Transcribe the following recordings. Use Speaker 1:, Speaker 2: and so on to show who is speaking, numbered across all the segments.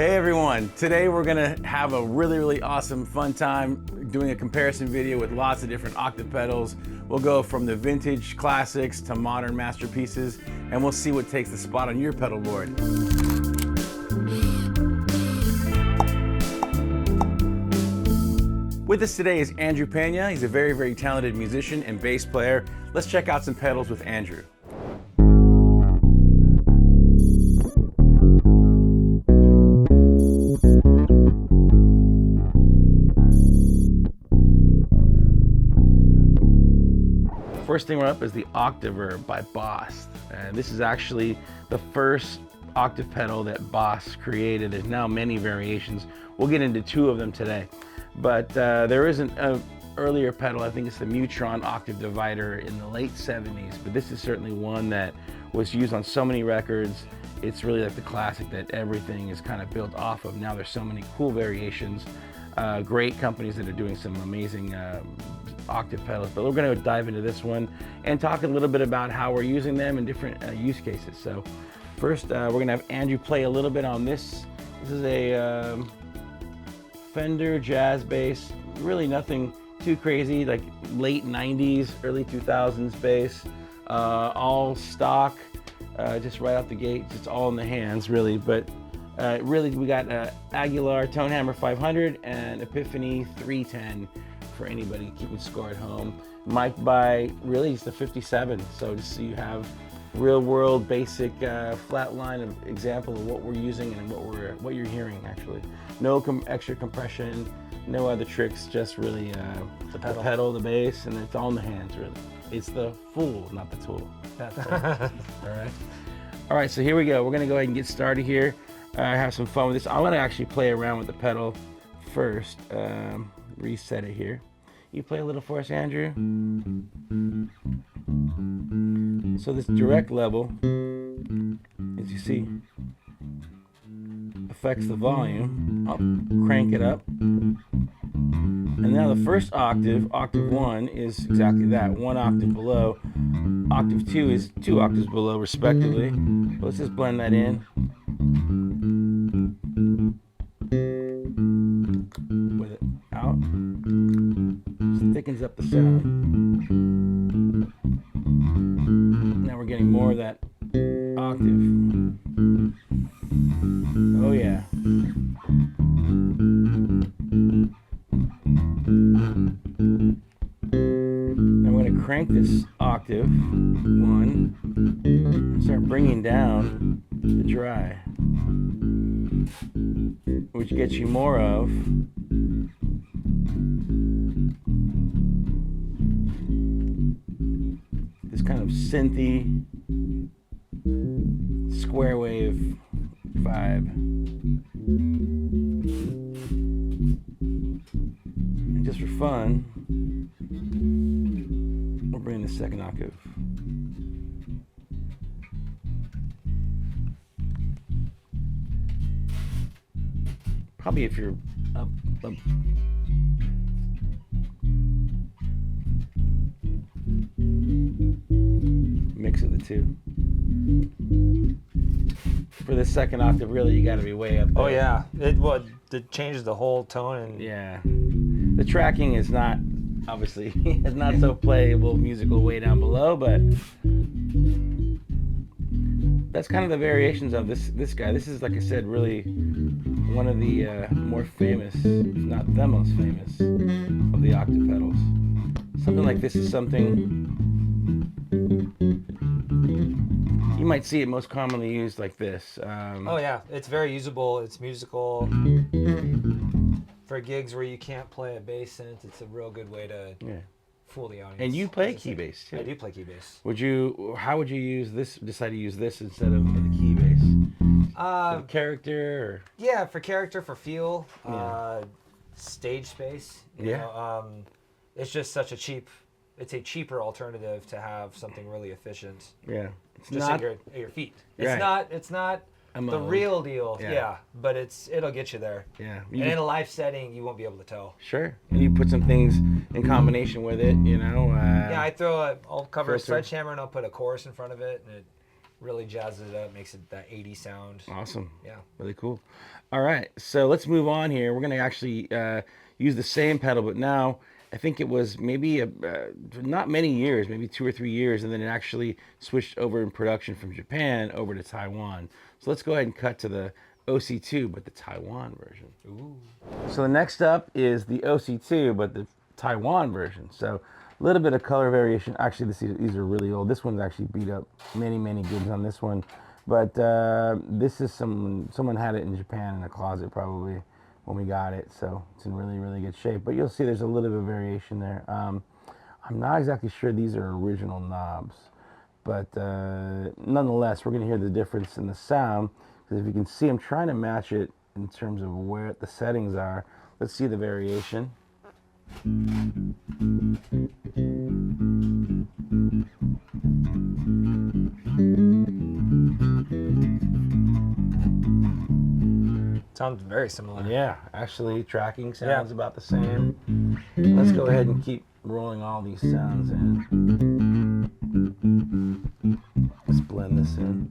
Speaker 1: Hey everyone, today we're gonna have a really awesome fun time doing a comparison video with lots of different octave pedals. We'll go from the vintage classics to modern masterpieces, and we'll see what takes the spot on your pedal board. With us today is Andrew Peña. He's a very talented musician and bass player. Let's check out some pedals with Andrew. First thing we're up is the Octabvre by Boss. This is actually the first octave pedal that Boss created. There's now many variations. We'll get into two of them today. But there is an earlier pedal, I think it's the Mutron octave divider in the late 70s, but this is certainly one that was used on so many records. It's really like the classic that everything is kind of built off of. Now there's so many cool variations, great companies that are doing some amazing octave pedals, but we're going to dive into this one and talk a little bit about how we're using them in different use cases. So first we're going to have Andrew play a little bit on this. This is a Fender jazz bass, really nothing too crazy, like late 90s, early 2000s bass, all stock, just right out the gate, just all in the hands really, but really we got Aguilar Tonehammer 500 and Epiphany 310 for anybody keeping score at home. Mic'd by really it's the 57, so just so you have real world basic flat line of example of what we're using and what you're hearing actually. No extra compression, no other tricks, just really the pedal, the bass, and it's all in the hands really. It's the fool, not the tool. That's all right, so here we go. We're gonna go ahead and get started here. Have some fun with this. I'm gonna actually play around with the pedal first. Reset it here. You play a little for us, Andrew? So this direct level, as you see, affects the volume. I'll crank it up. And now the first octave, octave 1, is exactly that, 1 octave below. Octave 2 is 2 octaves below, respectively. Let's just blend that in. With it out. Just thickens up the sound. Now we're getting more of that octave. Oh yeah. Now we're going to crank this octave 1 and start bringing down the dry, which gets you more of this kind of synthy square wave vibe. And just for fun, we'll bring the second octave. Probably if you're up. Mix of the two. For the second octave, really, you got to be way up there.
Speaker 2: Oh yeah, it changes the whole tone. And
Speaker 1: yeah, the tracking is not, obviously, it's not so playable musical way down below, but that's kind of the variations of this guy. This is, like I said, really one of the more famous, if not the most famous, of the octave pedals. Something like this is something you might see it most commonly used like this.
Speaker 2: Oh yeah, it's very usable. It's musical. For gigs where you can't play a bass synth, it's a real good way to fool the audience.
Speaker 1: And you play key bass too.
Speaker 2: I do play key bass.
Speaker 1: How would you use this? Decide to use this instead of the key bass? For character. Or?
Speaker 2: Yeah, for character, for feel, stage space. You
Speaker 1: Yeah.
Speaker 2: know, it's just such a cheaper alternative to have something really efficient.
Speaker 1: Yeah.
Speaker 2: It's just at your feet. It's
Speaker 1: Right.
Speaker 2: not the real deal. Yeah. But it'll get you there.
Speaker 1: Yeah.
Speaker 2: And in a live setting, you won't be able to tell.
Speaker 1: Sure. And you put some things in combination with it, you know.
Speaker 2: Yeah, I'll cover a sledgehammer and I'll put a chorus in front of it, and really jazzes it up, makes it that 80 sound.
Speaker 1: Awesome.
Speaker 2: Yeah.
Speaker 1: Really cool. All right, so let's move on here. We're gonna actually use the same pedal, but now I think it was maybe not many years, maybe 2 or 3 years, and then it actually switched over in production from Japan over to Taiwan. So let's go ahead and cut to the OC-2, but the Taiwan version.
Speaker 2: Ooh.
Speaker 1: So the next up is the OC-2, but the Taiwan version. So a little bit of color variation. Actually, these are really old. This one's actually beat up. Many gigs on this one. But this is someone had it in Japan in a closet probably when we got it. So it's in really good shape. But you'll see there's a little bit of variation there. I'm not exactly sure these are original knobs. But nonetheless, we're going to hear the difference in the sound. Because if you can see, I'm trying to match it in terms of where the settings are. Let's see the variation.
Speaker 2: Sounds very similar.
Speaker 1: Yeah, actually tracking sounds about the same. Let's go ahead and keep rolling all these sounds in. Let's blend this in.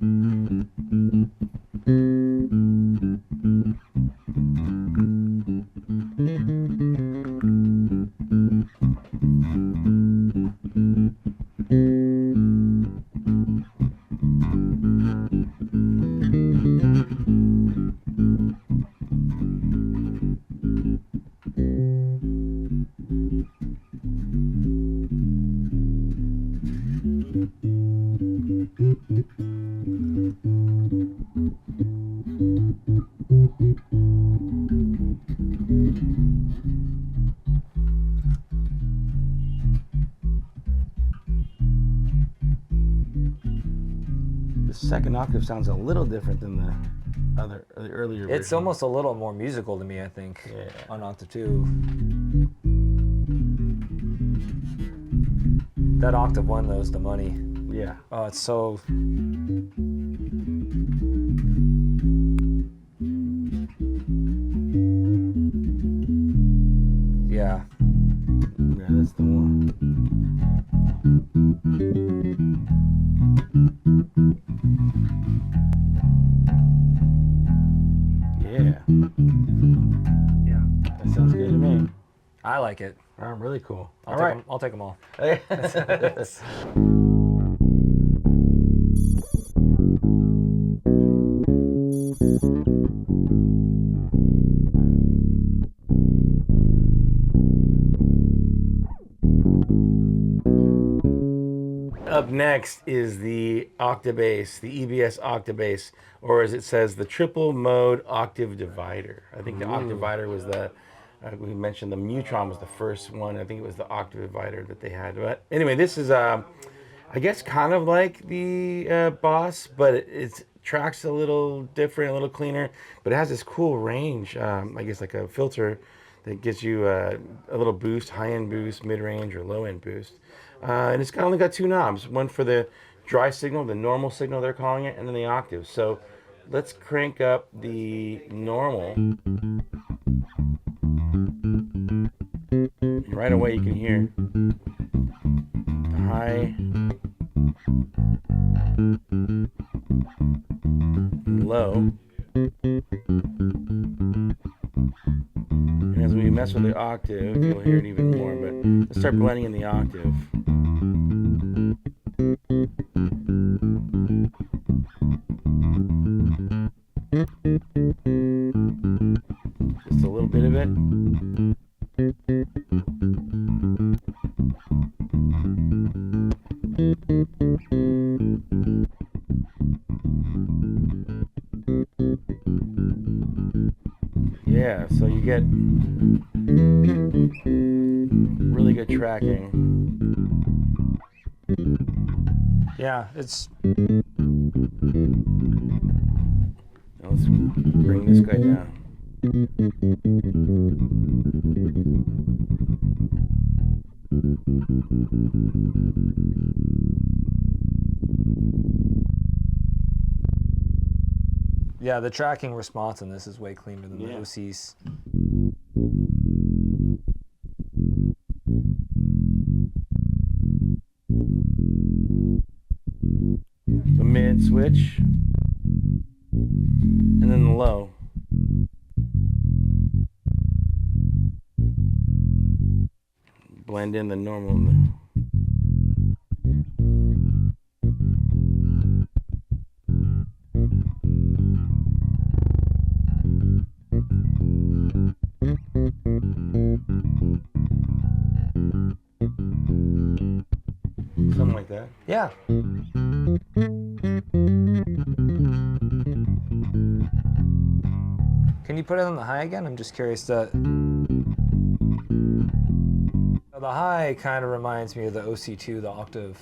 Speaker 1: The second octave sounds a little different than the earlier version.
Speaker 2: It's almost a little more musical to me, I think, on Octave 2. That Octave 1, though, is the money.
Speaker 1: Yeah.
Speaker 2: Oh, it's so... Yeah.
Speaker 1: Yeah, that's the one. Yeah.
Speaker 2: Yeah.
Speaker 1: That sounds good to me.
Speaker 2: I like it.
Speaker 1: Oh, really cool.
Speaker 2: I'll take them all.
Speaker 1: Up next is the OctaBass, the EBS OctaBass, or as it says, the triple mode octave divider. I think the octave divider was the, we mentioned the Mutron was the first one. I think it was the octave divider that they had. But anyway, this is, I guess, kind of like the Boss, but it tracks a little different, a little cleaner, but it has this cool range, I guess like a filter that gives you a little boost, high-end boost, mid-range, or low-end boost. And it's only got 2 knobs, one for the dry signal, the normal signal they're calling it, and then the octave. So let's crank up the normal. And right away you can hear the high and low. And as we mess with the octave, you'll hear it even more, but let's start blending in the octave. Just a little bit of it. Yeah, so you get really good tracking.
Speaker 2: Yeah, it's...
Speaker 1: Now let's bring this guy down.
Speaker 2: Yeah, the tracking response on this is way cleaner than the OCs.
Speaker 1: The mid switch switch, and then the low. Blend in the normal. Something like that.
Speaker 2: Yeah. Can you put it on the high again? I'm just curious. The high kind of reminds me of the OC-2, the Octave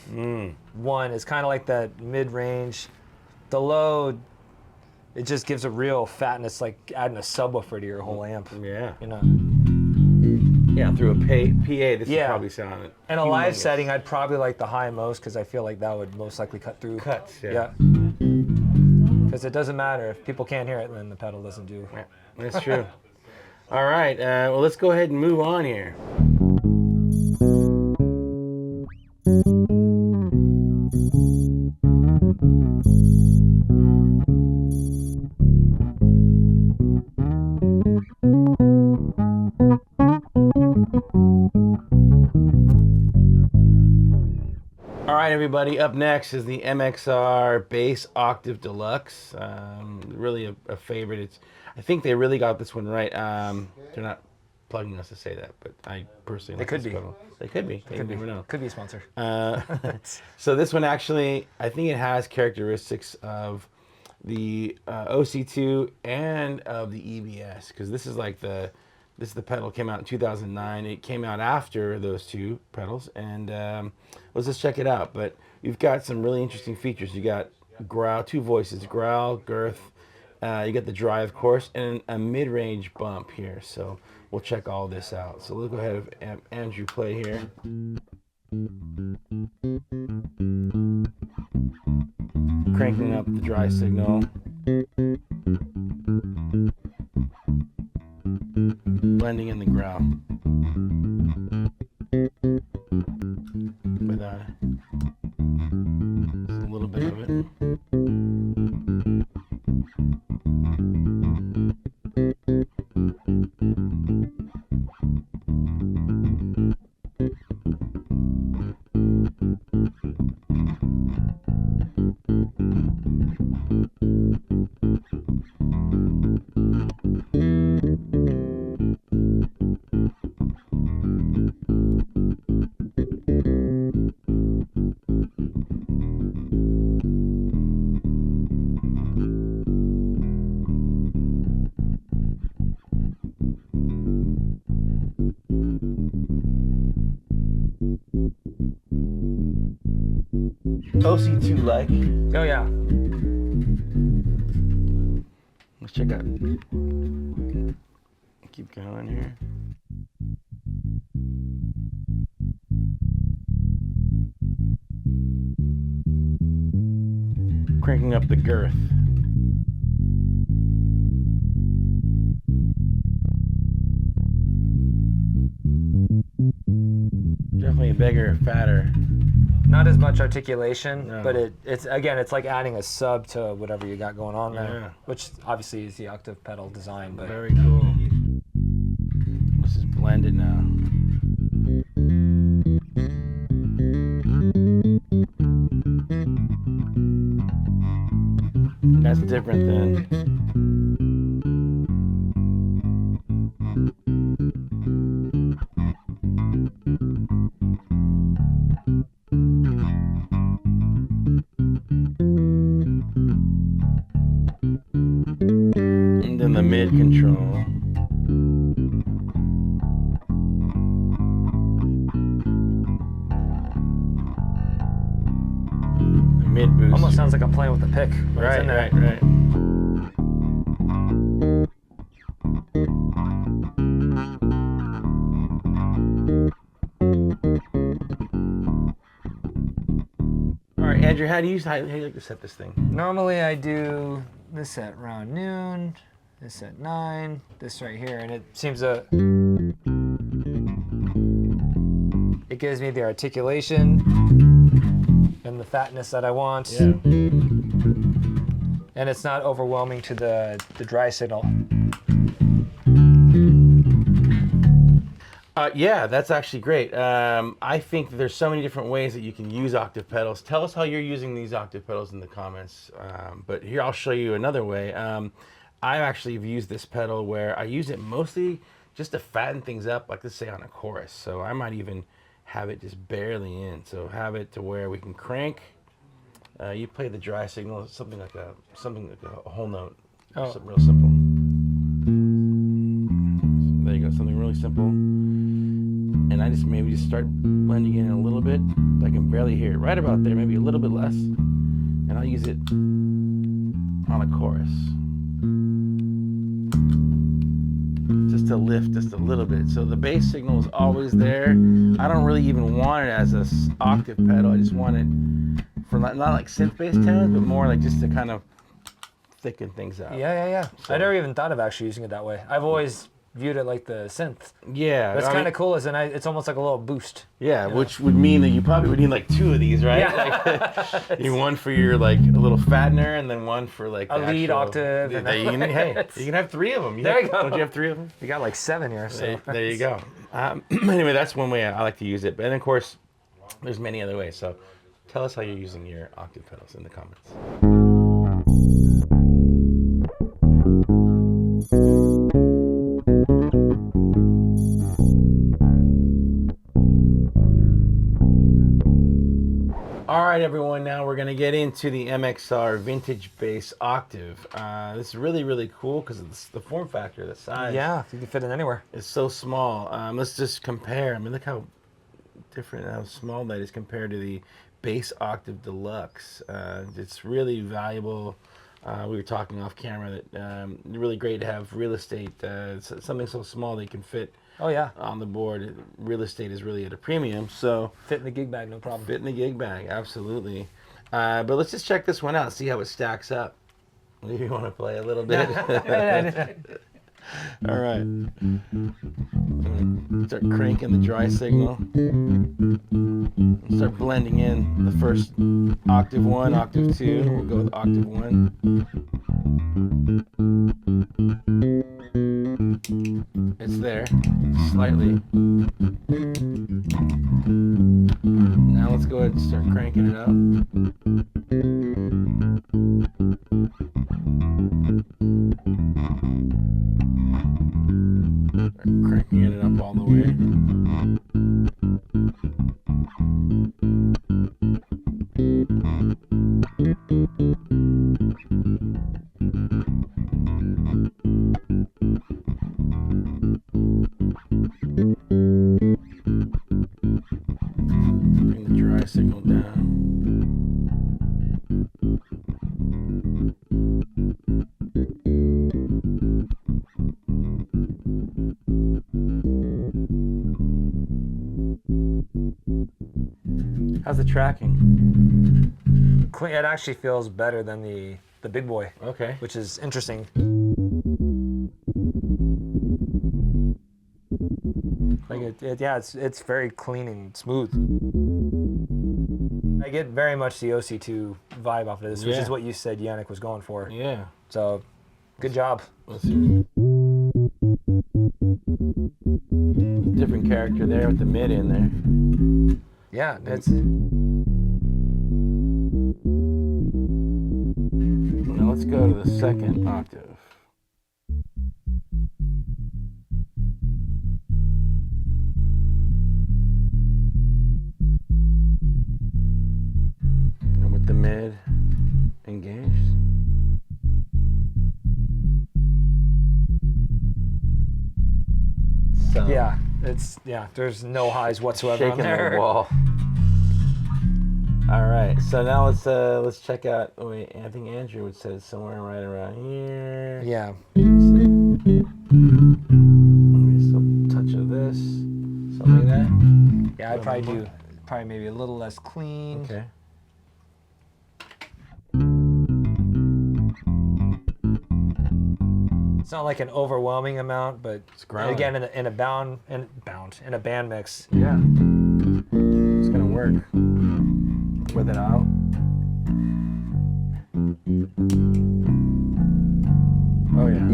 Speaker 2: 1. It's kind of like that mid-range. The low, it just gives a real fatness, like adding a subwoofer to your whole amp.
Speaker 1: Yeah.
Speaker 2: You know.
Speaker 1: Yeah, through a PA, this would probably sound it.
Speaker 2: In a live setting, I'd probably like the high most because I feel like that would most likely cut through.
Speaker 1: Cuts,
Speaker 2: Yeah. Because it doesn't matter. If people can't hear it, then the pedal doesn't do.
Speaker 1: Yeah, that's true. All right, well, let's go ahead and move on here. All right, everybody, up next is the MXR Bass Octave Deluxe. Really a favorite. I think they really got this one right. They're not plugging us to say that, but I personally like this pedal. They could be. You never know.
Speaker 2: Could be a sponsor.
Speaker 1: So this one actually, I think it has characteristics of the OC-2 and of the EBS, because this is like the pedal came out in 2009. It came out after those two pedals, and let's just check it out. But you've got some really interesting features. You got growl, two voices, growl, girth. You got the dry, of course, and a mid-range bump here. So we'll check all this out. So let's go ahead and have Andrew play here. Cranking up the dry signal. Blending in the growl. Without it. Just a little bit of it. OC-2 like.
Speaker 2: Oh yeah.
Speaker 1: Let's check out. Keep going here. Cranking up the girth. Definitely a bigger, fatter.
Speaker 2: Not as much articulation,
Speaker 1: No.
Speaker 2: but it's like adding a sub to whatever you got going on there,
Speaker 1: Yeah.
Speaker 2: which obviously is the Octave pedal design. But
Speaker 1: Very cool. This is blended now. That's different than. And then the mid control. The mid boost.
Speaker 2: almost sounds like I'm playing with a pick. when it's in there.
Speaker 1: Right. All right, Andrew, how do you like to set this thing?
Speaker 2: Normally I do this at around noon, this at 9, this right here, and it seems it gives me the articulation and the fatness that I want.
Speaker 1: Yeah.
Speaker 2: And it's not overwhelming to the dry signal.
Speaker 1: Yeah, that's actually great. I think there's so many different ways that you can use octave pedals. Tell us how you're using these octave pedals in the comments. But here, I'll show you another way. I actually have used this pedal where I use it mostly just to fatten things up, like let's say on a chorus. So I might even have it just barely in. So have it to where we can crank. You play the dry signal, something like a whole note.
Speaker 2: Oh.
Speaker 1: Something real simple. So there you go, something really simple. And I just maybe start blending in a little bit. I can barely hear it. Right about there, maybe a little bit less. And I'll use it on a chorus. Just to lift just a little bit. So the bass signal is always there. I don't really even want it as a octave pedal. I just want it for not like synth bass tones, but more like just to kind of thicken things out.
Speaker 2: Yeah.
Speaker 1: So,
Speaker 2: I never even thought of actually using it that way. I've always viewed it like the synth.
Speaker 1: Yeah.
Speaker 2: That's kind of cool, it's almost like a little boost.
Speaker 1: Yeah, which would mean that you probably would need like 2 of these, right?
Speaker 2: Yeah.
Speaker 1: Like, you one for your like a little fattener, and then one for like
Speaker 2: a lead octave.
Speaker 1: You can have 3 of them.
Speaker 2: There you go.
Speaker 1: Don't you have 3 of them?
Speaker 2: You got like 7 here. So
Speaker 1: There you go. Anyway, that's one way I like to use it. But of course, there's many other ways. So tell us how you're using your octave pedals in the comments. All right, everyone, now we're going to get into the MXR Vintage Bass Octave. This is really, really cool because it's the form factor, the size.
Speaker 2: yeah, you can fit it anywhere.
Speaker 1: It's so small. Let's just compare. I mean, look how different, how small that is compared to the Bass Octave Deluxe. It's really valuable. We were talking off camera that really great to have real estate. Something so small that you can fit on the board. Real estate is really at a premium. So
Speaker 2: Fit in the gig bag, no problem.
Speaker 1: fit in the gig bag, absolutely. But let's just check this one out, see how it stacks up. Maybe you want to play a little bit. All right. I'm gonna start cranking the dry signal. Start blending in the first octave 1, octave 2. We'll go with octave 1. It's there, slightly. Now let's go ahead and start cranking it up. Cranking it up all the way. Bring the dry signal down. How's the tracking?
Speaker 2: It actually feels better than the big boy.
Speaker 1: Okay.
Speaker 2: Which is interesting. Like it's very clean and smooth. I get very much the OC-2 vibe off of this, which is what you said Yannick was going for.
Speaker 1: Yeah.
Speaker 2: So, good job.
Speaker 1: Let's see. Different character there with the mid in there.
Speaker 2: Yeah, it's.
Speaker 1: Now let's go to the second octave. And with the mid engaged. So
Speaker 2: there's no highs whatsoever on
Speaker 1: shaking
Speaker 2: there.
Speaker 1: the wall. All right, so now let's check out. Oh wait, I think Andrew would say somewhere right around here.
Speaker 2: Yeah.
Speaker 1: Maybe a touch of this, something like that.
Speaker 2: Yeah, I'd probably do maybe a little less clean.
Speaker 1: Okay.
Speaker 2: It's not like an overwhelming amount, but
Speaker 1: It's growing.
Speaker 2: again in a band mix.
Speaker 1: Yeah. It's gonna work. With it out. Oh yeah.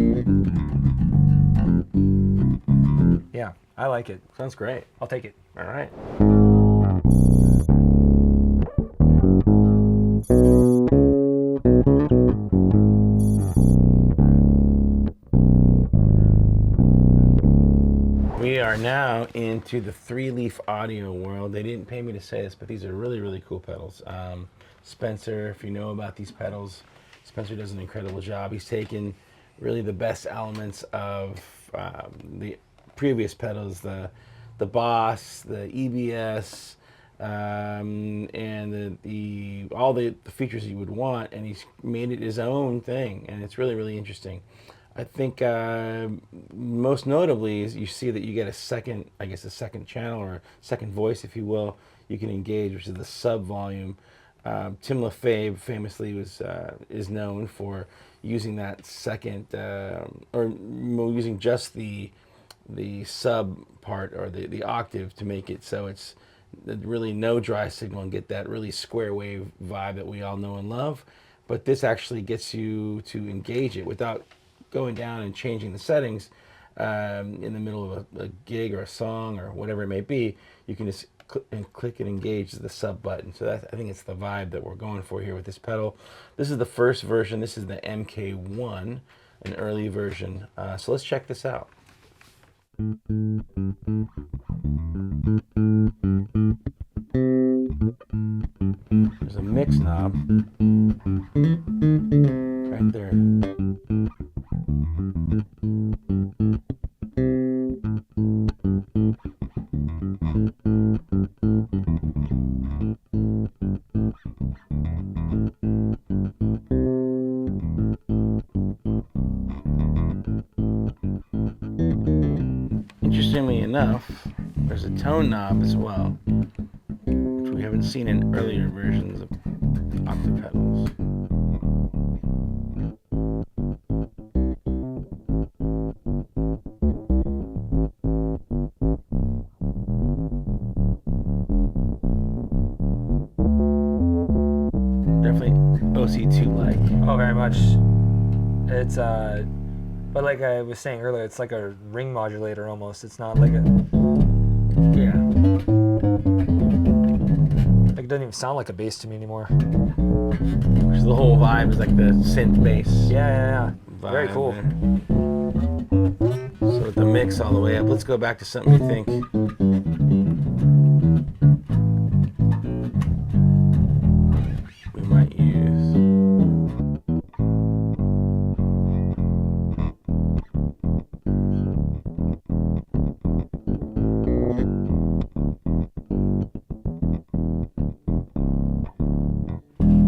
Speaker 2: Yeah, I like it.
Speaker 1: Sounds great.
Speaker 2: I'll take it.
Speaker 1: All right. We are now into the Threeleaf audio world. They didn't pay me to say this, but these are really, really cool pedals. Spencer, if you know about these pedals, Spencer does an incredible job. He's taken really the best elements of the previous pedals, the Boss, the EBS, and all the features you would want, and he's made it his own thing, and it's really, really interesting. I think most notably is you see that you get a second, I guess a second channel or second voice, if you will, you can engage, which is the sub volume. Tim LaFave famously is known for using that second, or using just the sub part or the octave to make it so it's really no dry signal and get that really square wave vibe that we all know and love. But this actually gets you to engage it without going down and changing the settings in the middle of a gig or a song or whatever it may be. You can just click and engage the sub button. So I think it's the vibe that we're going for here with this pedal. This is the first version. This is the MK1, an early version. So let's check this out. There's a mix knob right there. Interestingly enough, there's a tone knob as well, which we haven't seen in earlier versions of octave pedals. Definitely OC-2 like.
Speaker 2: Oh, very much. It's but like I was saying earlier, it's like a ring modulator almost. It's not like a,
Speaker 1: Yeah.
Speaker 2: like it doesn't even sound like a bass to me anymore.
Speaker 1: Which the whole vibe is like the synth bass.
Speaker 2: Yeah. Very
Speaker 1: vibe
Speaker 2: cool.
Speaker 1: there. So with the mix all the way up, let's go back to something you think. We might use.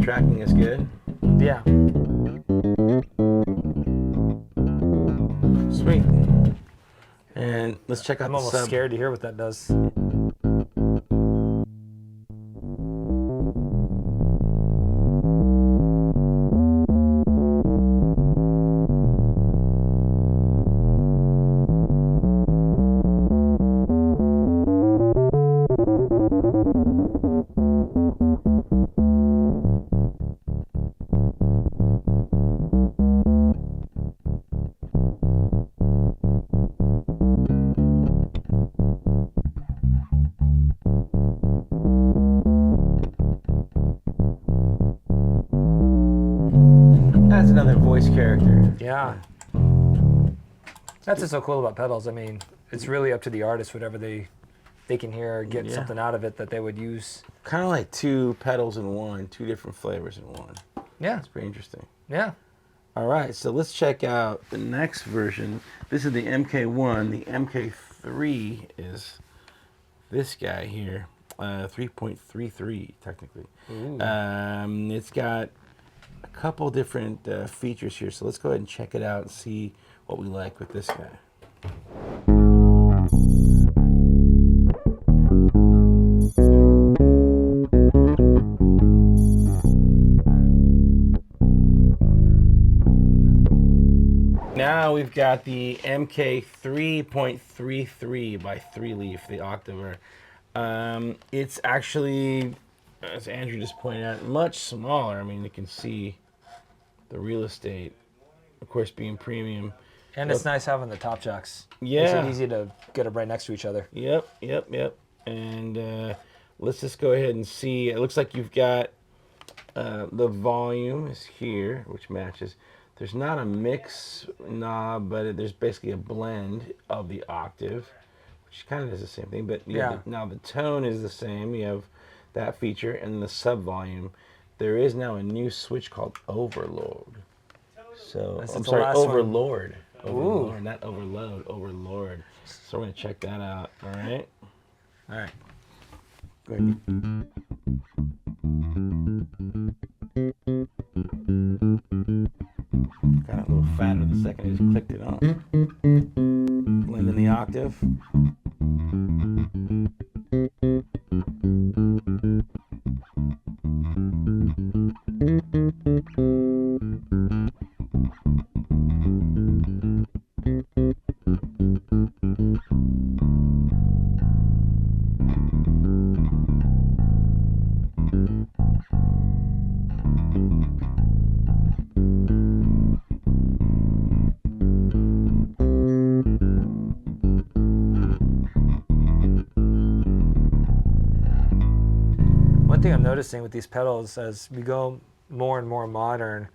Speaker 1: Tracking is good.
Speaker 2: Yeah.
Speaker 1: Sweet. And let's check out
Speaker 2: I'm
Speaker 1: the
Speaker 2: almost
Speaker 1: sub.
Speaker 2: scared to hear what that does.
Speaker 1: That's another voice character.
Speaker 2: Yeah. That's what's so cool about pedals. I mean, it's really up to the artist, whatever they can hear, get
Speaker 1: Yeah.
Speaker 2: something out of it that they would use.
Speaker 1: Kind of like two pedals in one, two different flavors in one.
Speaker 2: Yeah.
Speaker 1: It's pretty interesting.
Speaker 2: Yeah.
Speaker 1: All right, so let's check out the next version. This is the MK1. The MK3 is this guy here, 3.33 technically. It's got a couple different features here, so let's go ahead and check it out and see what we like with this guy. Now we've got the MK 3.33 by Threeleaf, the Octabvre. It's actually, as Andrew just pointed out, much smaller. I mean, you can see the real estate, of course, being premium.
Speaker 2: And it's nice having the top jacks.
Speaker 1: Yeah.
Speaker 2: Makes it easy to get them right next to each other.
Speaker 1: Yep. And let's just go ahead and see. It looks like you've got the volume is here, which matches. There's not a mix knob, but there's basically a blend of the octave, which kind of does the same thing. But now the tone is the same. You have that feature, and the sub volume. There is now a new switch called Overload. So I'm sorry, Overlord. Overlord, not Overload. Overlord. So we're gonna check that out. All right.
Speaker 2: All right.
Speaker 1: Go ahead. Got a little fatter the second I just clicked it on. Blend in the octave.
Speaker 2: One thing I'm noticing with these pedals as we go more and more modern,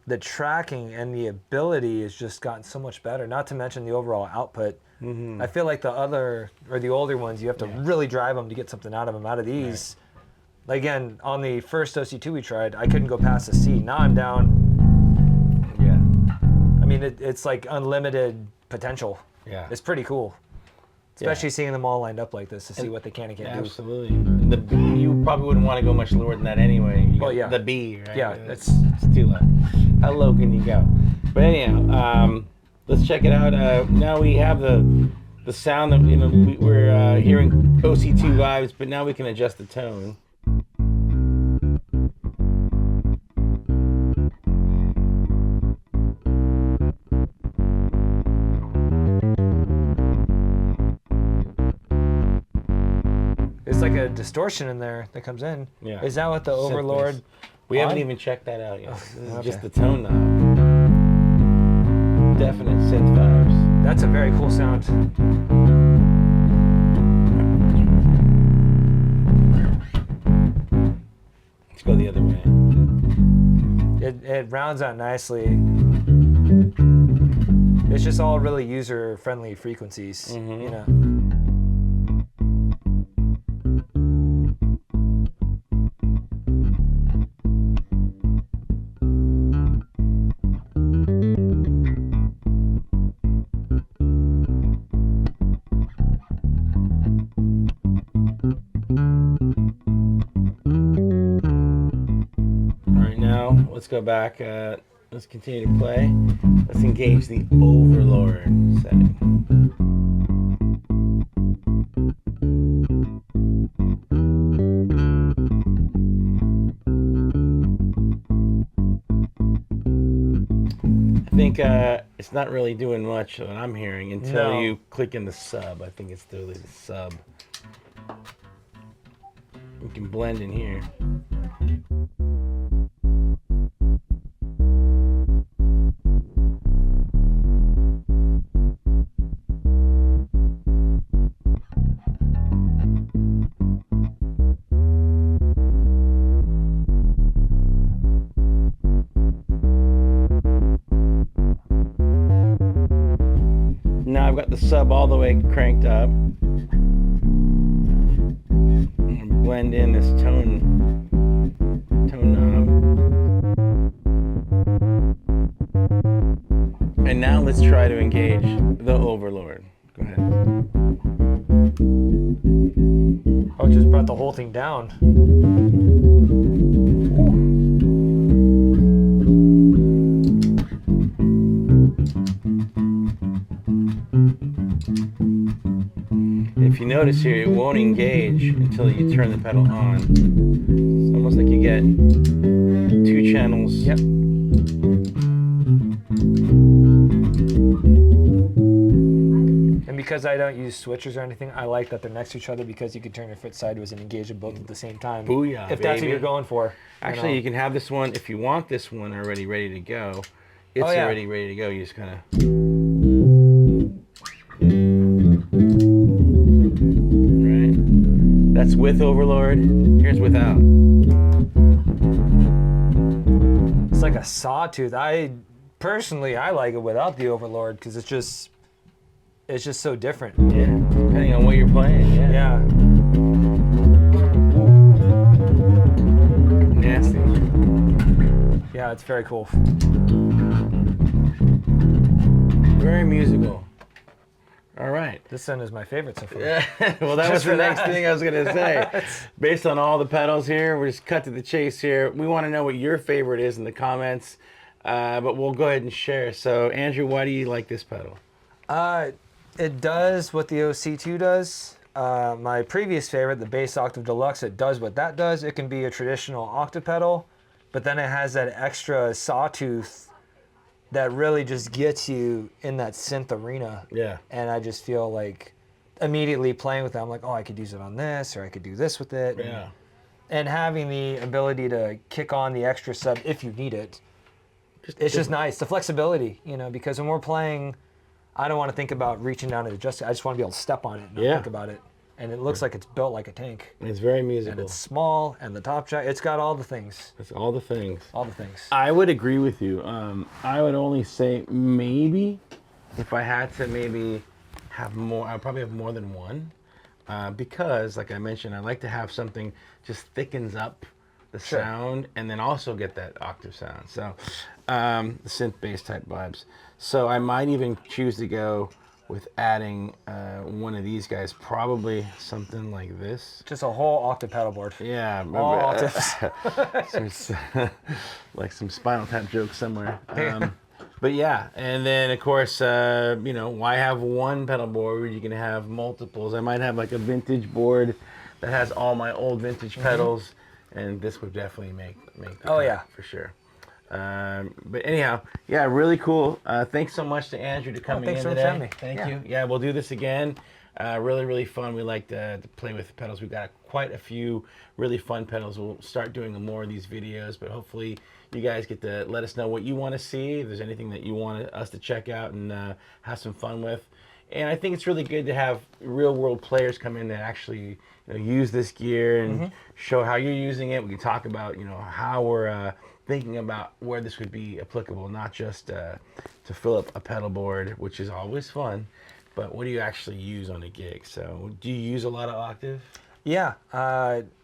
Speaker 2: the tracking and the ability has just gotten so much better, not to mention the overall output. I feel like the older ones, you have to really drive them to get something out of them. Out of these, like again, on the first OC-2 we tried, I couldn't go past a C. Now I'm down. Yeah. I mean, it's like unlimited potential.
Speaker 1: Yeah.
Speaker 2: It's pretty cool. Especially seeing them all lined up like this to see what they can and can't do.
Speaker 1: Absolutely. And the B, you probably wouldn't want to go much lower than that anyway.
Speaker 2: Well, yeah.
Speaker 1: The B, right?
Speaker 2: Yeah,
Speaker 1: it's too low. How low can you go? But anyhow, let's check it out. Now we have the sound that we're hearing OC-2 vibes, but now we can adjust the tone.
Speaker 2: Like a distortion in there that comes in.
Speaker 1: Yeah.
Speaker 2: Is that what the Overlord?
Speaker 1: We haven't even checked that out yet. This is
Speaker 2: Okay.
Speaker 1: just the tone knob. Definite synth vibes.
Speaker 2: That's a very cool sound.
Speaker 1: Let's go the other way.
Speaker 2: It rounds out nicely. It's just all really user-friendly frequencies, you know.
Speaker 1: Let's go back. Let's continue to play. Let's engage the Overlord setting. I think it's not really doing much what I'm hearing until you click in the sub. I think it's totally the sub. You can blend in here. Now I've got the sub all the way cranked up. And blend in this tone knob. And now let's try to engage the Overlord. Go ahead.
Speaker 2: Oh, it just brought the whole thing down.
Speaker 1: If you notice here, it won't engage until you turn the pedal on. It's almost like you get two channels.
Speaker 2: Yep. And And because I don't use switchers or anything, I like that they're next to each other because you can turn your foot sideways and engage them both at the same time.
Speaker 1: Booyah,
Speaker 2: if that's what
Speaker 1: baby.
Speaker 2: you're going for.
Speaker 1: Actually, you can have this one, if you want this one already ready to go. It's already ready to go. You just kind of... Right? That's with overlord. Here's without.
Speaker 2: It's like a sawtooth. Personally, I like it without the overlord because it's just so different.
Speaker 1: Yeah, depending on what you're playing.
Speaker 2: Yeah.
Speaker 1: Nasty.
Speaker 2: Yeah, it's very cool.
Speaker 1: Very musical. All right.
Speaker 2: This one is my favorite so far.
Speaker 1: Well, that was the next thing I was going to say. Based on all the pedals here, we're just cut to the chase here. We want to know what your favorite is in the comments, but we'll go ahead and share. So, Andrew, why do you like this pedal?
Speaker 2: It does what the OC-2 does. My previous favorite, the Bass Octave Deluxe, it does what that does. It can be a traditional octave pedal, but then it has that extra sawtooth that really just gets you in that synth arena.
Speaker 1: Yeah.
Speaker 2: And I just feel like immediately playing with it, I'm like, oh, I could use it on this, or I could do this with it.
Speaker 1: Yeah.
Speaker 2: And having the ability to kick on the extra sub if you need it, it's just nice. The flexibility, you know, because when we're playing, I don't want to think about reaching down and adjusting. I just want to be able to step on it and not think about it. And it looks like it's built like a tank.
Speaker 1: It's very musical.
Speaker 2: And it's small, and the top jack, it's got all the things.
Speaker 1: It's all the things.
Speaker 2: All the things.
Speaker 1: I would agree with you. I would only say maybe if I had to maybe have more, I'd probably have more than one. Because, like I mentioned, I like to have something just thickens up the sound and then also get that octave sound. So, the synth bass type vibes. So I might even choose to go with adding one of these guys, probably something like this.
Speaker 2: Just a whole octave pedal board.
Speaker 1: Yeah.
Speaker 2: All octaves.
Speaker 1: Like some Spinal Tap joke somewhere. But yeah, and then of course, you know, why have one pedal board where you can have multiples? I might have like a vintage board that has all my old vintage pedals, and this would definitely make the cut, for sure. But anyhow, yeah, really cool. Thanks so much to Andrew to coming in today. Thank you. Yeah, we'll do this again. Really, really fun. We like to play with pedals. We've got quite a few really fun pedals. We'll start doing more of these videos, but hopefully you guys get to let us know what you want to see. If there's anything that you want us to check out and have some fun with. And I think it's really good to have real world players come in that actually use this gear and show how you're using it. We can talk about how we're thinking about where this would be applicable, not just to fill up a pedal board, which is always fun, but what do you actually use on a gig? So do you use a lot of octave?
Speaker 2: Yeah,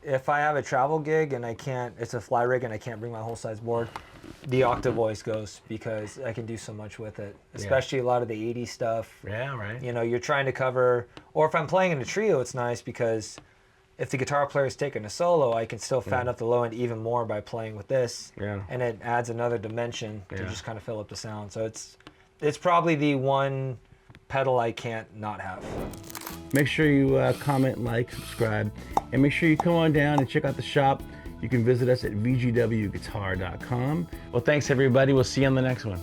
Speaker 2: if I have a travel gig and it's a fly rig and I can't bring my whole size board, the octave voice goes because I can do so much with it, especially a lot of the 80s stuff.
Speaker 1: Yeah, right.
Speaker 2: You're trying to cover, or if I'm playing in a trio, it's nice because if the guitar player is taking a solo, I can still fatten up the low end even more by playing with this. Yeah. And it adds another dimension to just kind of fill up the sound. So it's probably the one pedal I can't not have.
Speaker 1: Make sure you comment, like, subscribe, and make sure you come on down and check out the shop. You can visit us at vgwguitar.com. Well, thanks everybody. We'll see you on the next one.